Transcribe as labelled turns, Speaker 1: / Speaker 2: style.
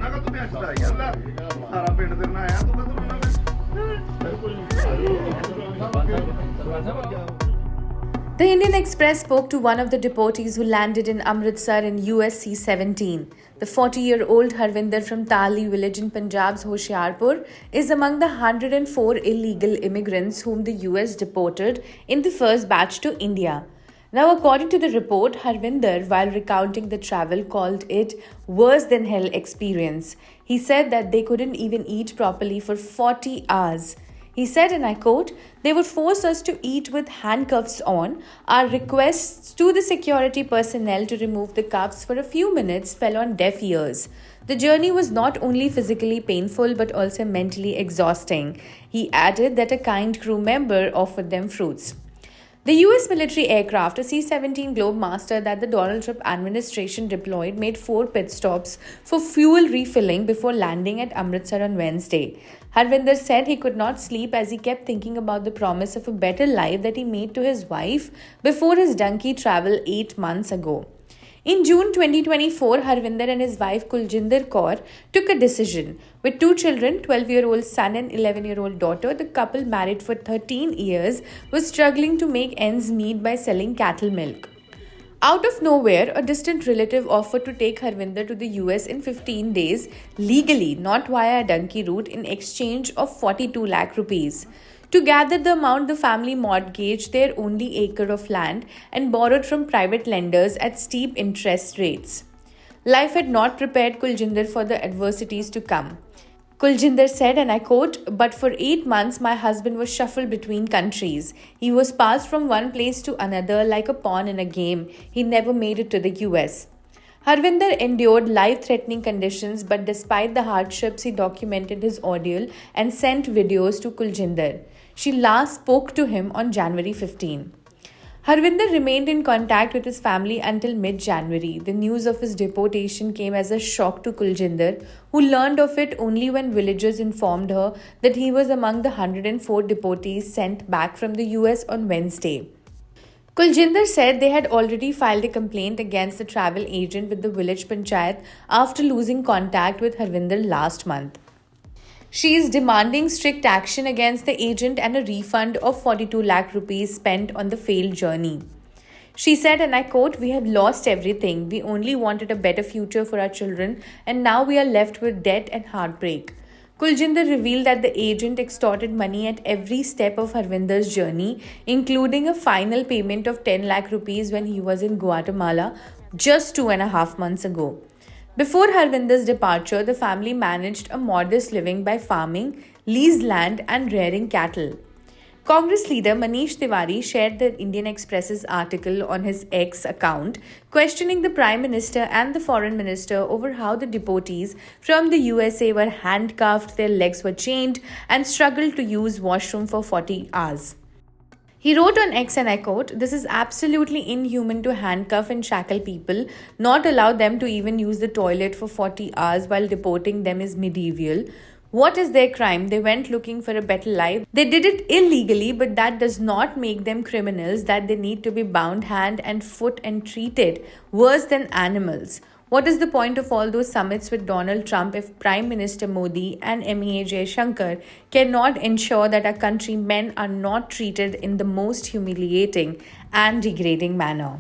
Speaker 1: ਰੋਣਾ ਕਾ ਤੂੰ ਮੈਂ ਅੱਛਾ ਯਾਰ ਸਾਰਾ ਪਿੰਡ ਦੇ ਨਾਲ ਆਇਆ ਤੂੰ ਕਾ ਰੋਣਾ ਮੈਂ
Speaker 2: The Indian Express spoke to one of the deportees who landed in Amritsar in US C-17. The 40-year-old Harvinder from Tali village in Punjab's Hoshiarpur is among the 104 illegal immigrants whom the US deported in the first batch to India. Now, according to the report, Harvinder, while recounting the travel, called it worse than hell experience. He said that they couldn't even eat properly for 40 hours. He said, and I quote, "They would force us to eat with handcuffs on. Our requests to the security personnel to remove the cuffs for a few minutes fell on deaf ears. The journey was not only physically painful but also mentally exhausting." He added that a kind crew member offered them fruits. The US military aircraft, a C-17 Globemaster that the Donald Trump administration deployed, made 4 pit stops for fuel refilling before landing at Amritsar on Wednesday. Harvinder said he could not sleep as he kept thinking about the promise of a better life that he made to his wife before his donkey travel 8 months ago. In June 2024, Harvinder and his wife Kuljinder Kaur took a decision. With 2 children, 12-year-old son and 11-year-old daughter, the couple, married for 13 years, was struggling to make ends meet by selling cattle milk. Out of nowhere, a distant relative offered to take Harvinder to the US in 15 days, legally, not via a donkey route, in exchange of 42 lakh rupees. To gather the amount, the family mortgaged their only acre of land and borrowed from private lenders at steep interest rates. Life had not prepared Kuljinder for the adversities to come. Kuljinder said, and I quote, "But for 8 months, my husband was shuffled between countries. He was passed from one place to another like a pawn in a game. He never made it to the US." Harvinder endured life-threatening conditions, but despite the hardships, he documented his ordeal and sent videos to Kuljinder. She last spoke to him on January 15. Harvinder remained in contact with his family until mid-January. The news of his deportation came as a shock to Kuljinder, who learned of it only when villagers informed her that he was among the 104 deportees sent back from the US on Wednesday. Kuljinder said they had already filed a complaint against the travel agent with the village panchayat after losing contact with Harvinder last month. She is demanding strict action against the agent and a refund of 42 lakh rupees spent on the failed journey. She said, and I quote, "We have lost everything. We only wanted a better future for our children, and now we are left with debt and heartbreak." Kuljinder revealed that the agent extorted money at every step of Harvinder's journey, including a final payment of 10 lakh rupees when he was in Guatemala just 2.5 months ago. Before Harvinder's departure, the family managed a modest living by farming, leased land, and rearing cattle. Congress leader Manish Tiwari shared the Indian Express's article on his X account, questioning the Prime Minister and the Foreign Minister over how the deportees from the USA were handcuffed, their legs were chained, and struggled to use washroom for 40 hours. He wrote on X, and I quote, "This is absolutely inhuman to handcuff and shackle people. Not allow them to even use the toilet for 40 hours while deporting them is medieval. What is their crime? They went looking for a better life. They did it illegally, but that does not make them criminals that they need to be bound hand and foot and treated worse than animals. What is the point of all those summits with Donald Trump if Prime Minister Modi and MEA Jaishankar cannot ensure that our countrymen are not treated in the most humiliating and degrading manner?"